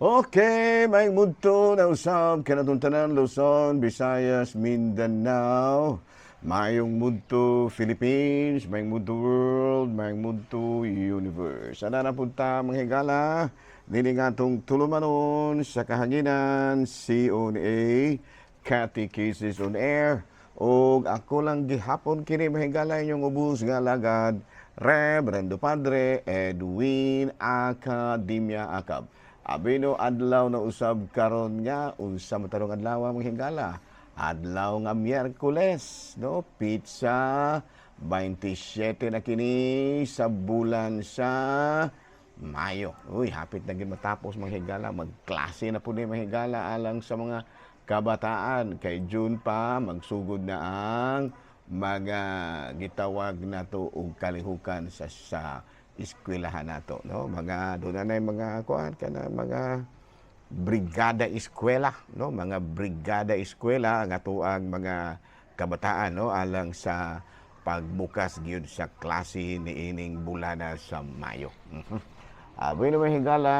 Okay, may mudto na usab kanatong tanan Luzon, Visayas, Mindanao. Mayong mudto Philippines, may mudto world, may mudto universe. Ana na punta mga higala, dili nga tong tulumanon sa kahanginan CONA Catechesis on Air. O ako lang gihapon kini mahigala inyong ubos nga lagad, Reverendo Padre Edwin Academia Acab. Abino adlaw na usab karon nga unsa matarong adlaw mga higala. Adlaw nga Miyerkules, no? Pizza 27 na kini sa bulan sa Mayo. Uy, hapit na gid matapos mga higala. Magklase na po ni mga higala alang sa mga kabataan. Kay June pa magsugod na ang mga gitawag nato og kalihukan sa eskwelahan nato, no? Mga doon na mga kuan kana mga brigada eskwela, no? Mga brigada eskwela ang ato ang mga kabataan, no? Alang sa pagbukas gyud sa klase niining bulana sa Mayo. Bueno mga higala,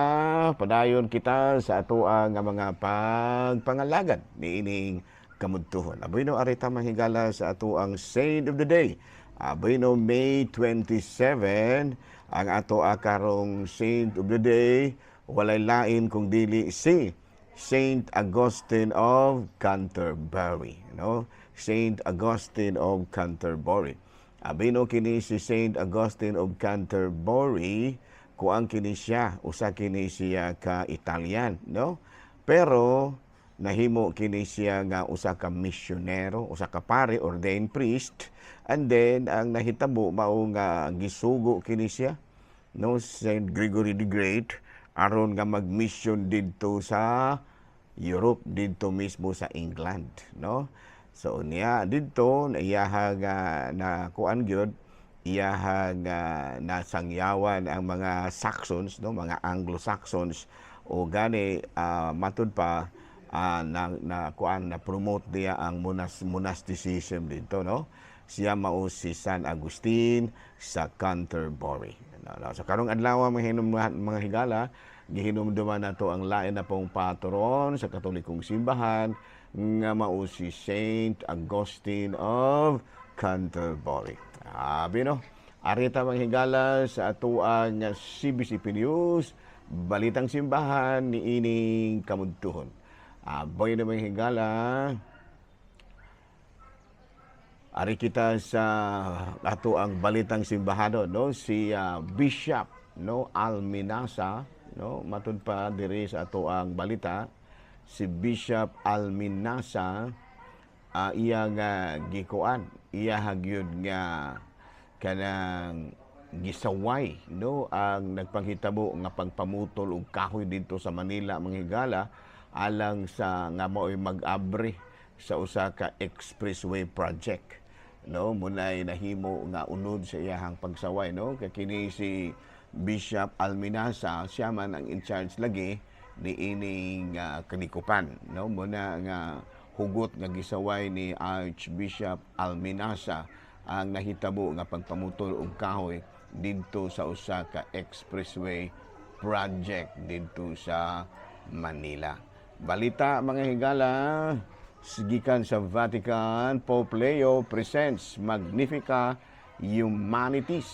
padayon kita sa ato ang mga pagpangalagad niining kamudtuhon. Bueno arita mga higala sa ato ang Saint of the Day. Bueno May 27 ang ato karong Saint of the Day, walay lain kung dili si Saint Augustine of Canterbury, no? Saint Augustine of Canterbury. Abino kini si Saint Augustine of Canterbury, kuang kini siya, usa kini siya ka Italian, no? Pero nahimo kini siya nga usa ka misyonero, usa ka pare, ordained priest, and then ang nahitabo mao nga gisugo kini siya, no, Saint Gregory the Great aron nga mag-mission didto sa Europe, didto mismo sa England, no? So niya didto iyaha nga na kuan gyud, iyaha nga nasangyawan ang mga Saxons, no, mga Anglo-Saxons, o gani matud pa na kuan na promote niya ang monasticism dito, no? Siya mao si San Agustin sa Canterbury. Sa karong adlaw mga higala, gihinumduman nato ang lain na pong patron sa Katolikong simbahan nga mao si Saint Augustine of Canterbury. Bino, arita mga higala sa ato ang CBCP News, balitang simbahan ni ining kamudtuhon. Boy na mga higala, ari kita sa ato ang balitang simbahan, no? Si Bishop, no, Alminasa, no, matud pa diri sa ato ang balita, si Bishop Alminasa, iya nga gikuan, iya hagyud nga kanang gisaway, no, ang nagpanghitabo nga pagpamutol og kahoy dito sa Manila mga higala alang sa nga mao'y mag-abri sa usa ka expressway project, no? Munay nahimo nga unod sa iyahang pagsaway, no? Kay kini si Bishop Alminasa, siya man ang in charge lagi ni ining kanikupan, no? Muna nga hugot nga gisaway ni Archbishop Alminasa ang nahitabo nga pagpamutol og kahoy didto sa usa ka expressway project didto sa Manila. Balita mga higala, gikan sa Vatican, Pope Leo presents Magnificat Humanitas,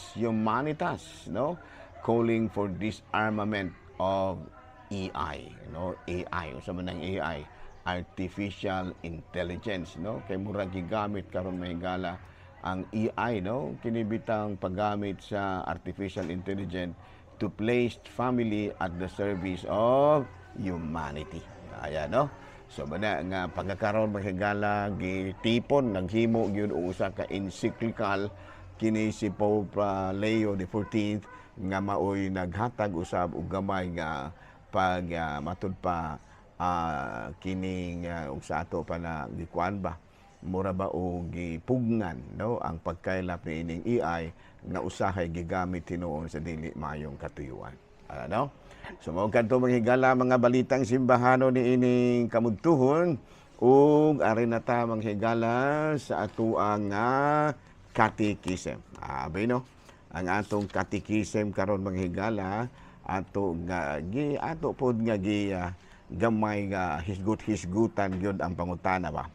no? Calling for disarmament of AI, no? AI, usa man ang AI, artificial intelligence, no? Kay murag gigamit karon mga higala ang AI, no? Kinibitang paggamit sa artificial intelligence to place family at the service of humanity. Ayan, no? So, bana nga pagkakaroon mahigala, gitipon, naghimo yun usa ka encyclical kini si Pope Leo XIV nga maoy naghatag usab og gamay nga pag matud pa kining sa ato pa na gikuan ba mura ba og gipugnan, no, ang pagkaylap ni ining AI nga usahay gigamit tinuon sa dili mayong katuyuan. Ano? So mao kadto mga higala mga balitang simbahanon ni ining kamudtuhon ug ari na ta mga higala sa ato ang catechism. Abay no, ang atong catechism karon mga higala ato pod nga gamay nga hisgut-hisgutan gyud ang pangutana ba.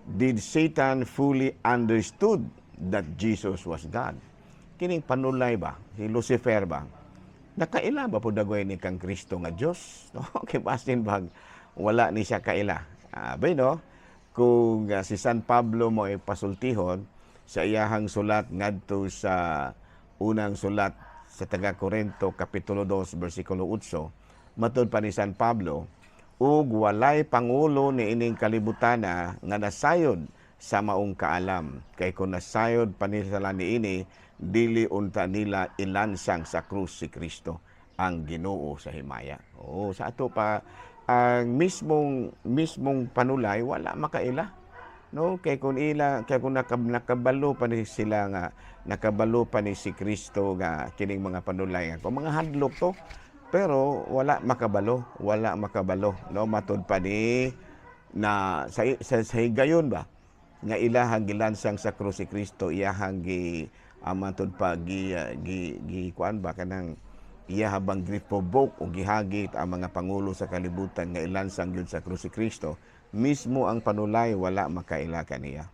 Did Satan fully understood that Jesus was God? Kining panulay ba, si Lucifer ba, nakaila ba po dagway ni kang Kristo nga Diyos? No? Kay basin bag, wala ni siya kaila. Bay no, kung si San Pablo mo ay pasultihon, sa iyahang sulat ngadto sa unang sulat sa taga-Korinto, Kapitulo 2, versikulo 8, matud pa ni San Pablo, ug walay pangulo ni ining kalibutana nga nasayod sa maong kaalam. Kay kung nasayod pa nila niini, dili unta nila ilansang sa krus si Kristo ang Ginoo sa himaya. Sa ato pa ang mismong panulay wala makaila. No, kay kung nakabalo pa ni sila nga nakabalo pa ni si Kristo nga kining mga panulay nga mga hadlok to, pero wala makabalo, no, matud pa ni na sa higayon ba nga ilahang gilansang sa krus si Kristo, iyahang matud pa kuan ba kanang iya habang giprovoke o gihagit ang mga pangulo sa kalibutan nga ilansang gyud sa krus si Kristo, mismo ang panulay wala makaila kaniya.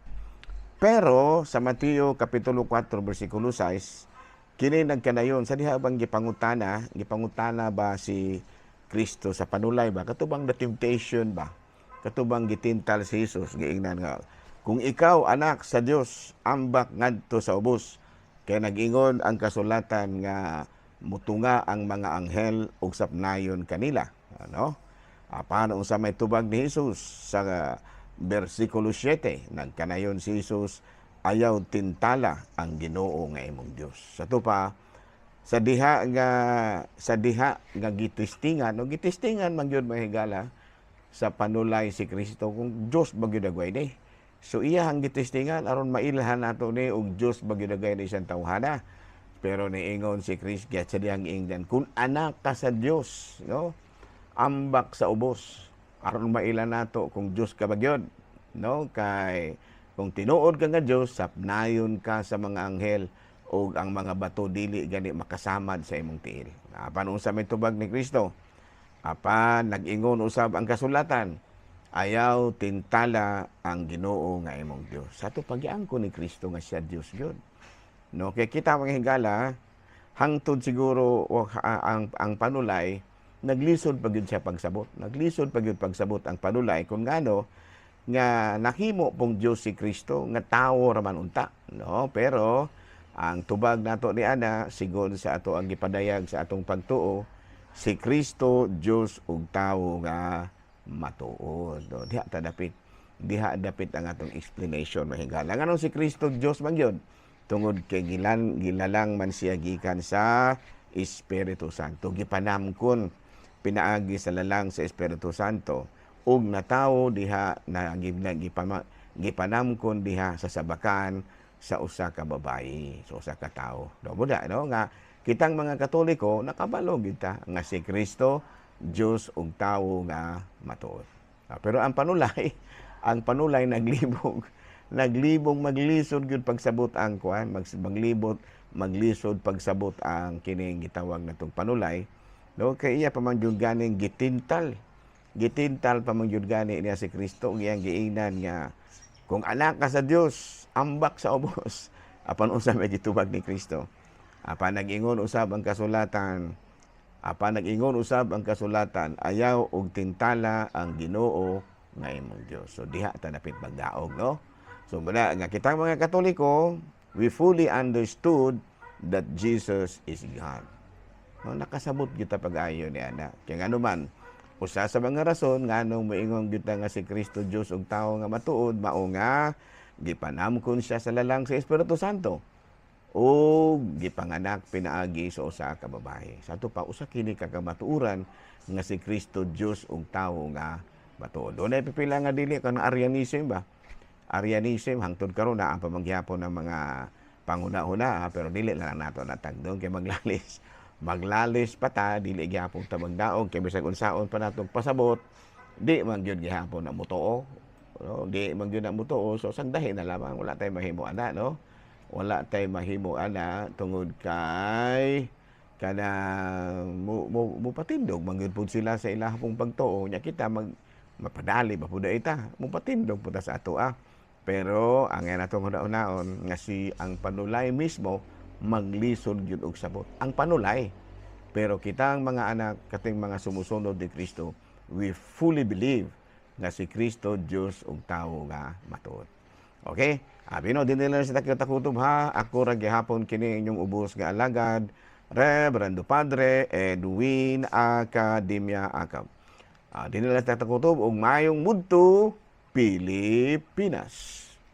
Pero sa Mateo Kapitulo 4 versikulo 6, kini nagkanayon sa diha bang gipangutana ba si Kristo sa panulay ba, katubang the temptation ba, katubang gitintal si Jesus, giingnan nga, kung ikaw anak sa Dios, ambak ngadto sa ubos, kay nag-ingon ang kasulatan nga mutunga ang mga anghel ug sapnayon kanila. Ano? Paano sa may tubag ni Jesus sa versikulo 7, nagkanayon si Jesus, ayaw tintala ang Ginoo nga imong Dios. Sa to pa sa diha nga gitistingan, no, gitistingan man gyud mahigala sa panulay si Kristo kung Dios ba gyud agway ni. So iya ang gitistingan aron mailhan nato ni og Dios ba gyud agway ni isang tawhana. Pero niingon si Kristo sa diyang ingdan, kung anak ka sa Dios, no, ambak sa ubos aron mailan nato kung Dios ka ba gyud, no, kay kung tinuod ka nga Diyos, sapnayon ka sa mga anghel o ang mga bato dili gani makasamad sa imong tiil. Apan unsa may tubag ni Kristo? Apan nag-ingon usab ang kasulatan, ayaw tintala ang Ginoo nga imong Dios. Sa to pagyaangko ni Kristo nga siya Dios gyud. No, kay kita mga higala, hangtod siguro ang panulay naglisod pa gyud siya pagsabot. Naglisod pa gyud pagsabot ang panulay kung ngano nga nakimo pong Dios si Kristo nga tawo raman unta, no, pero ang tubag nato ni ana sigon sa ato ang gipadayag sa atong pagtuo, si Kristo Dios ug tawo nga matuod. No, diha dapit ang atong explanation mahigala nganong si Kristo Dios man gyud tungod kay gilalang man siya gikan sa Espiritu Santo, gipanamkon pinaagi sa lalang sa Espiritu Santo, ug natawo diha na gipanamkon diha sa sabakan sa usa ka babayi, sa usa ka tawo. Buda no nga kitang mga Katoliko nakabalo kita nga si Kristo Dios ug tawo nga matuod. Pero ang panulay naglibong maglisod gyud pagsabot ang kuan, maglisod pagsabot ang kining gitawag natong panulay, no, kay iya pa man gyud ganing gitintal pa man gyud gani niya si Kristo ug iyang giingnan nga kung anak ka sa Dios, ambak sa ubos. Apan unsa may gitubag ni Kristo? Apan nag-ingon usab ang kasulatan, ayaw og tintala ang Ginoo nga imong Dios. So diha ta dapit magdaog, no? So bala nga kitang mga Katoliko, we fully understood that Jesus is God. No, nakasabot kita pag-ayo ni ana. Kaya ngano man usa sa mga rason nganong moingon gyud nga si Kristo Dios ug tawo nga matuod, mao nga gipanamkon siya sa lalang sa Espiritu Santo o gipanganak pinaagi sa usa ka babae. Sa ato pa usa kini kagamatuoran nga si Kristo Dios ug tawo nga matuod. Dunay pipila nga dili kan Arianism ba? Arianism hangtod karon na ang pamagyapon ng mga panguna-una, pero dili lang nato natagdon kay maglalis pa ta, dili gihapon ta magdaog kay bisag unsaon pa natong pasabot, di man gyud gihapon na mutuo, no? Di man gyud na mutuo, so sagdahi na lamang, wala tay mahimo ana, no, wala tay mahimo ana tungod kay kada mupatindog mangyud pud sila sa ilahang pagtuo nya kita mapadali ba pud ita mupatindog pud ta sa ato pero ang natong hunaon nga si ang panulay mismo maglisod gyud og sabot ang panulay. Pero kita ang mga anak kating mga sumusunod ni Kristo, we fully believe nga si Kristo Dios ug tawo nga matuod. Okay? Abino din nila sa takutob ha. Ako ra gihapon kini inyong ubos nga alagad, Reverendo Padre Edwin Academia Acab. Din nila sa takutob og mayong mudto Pilipinas.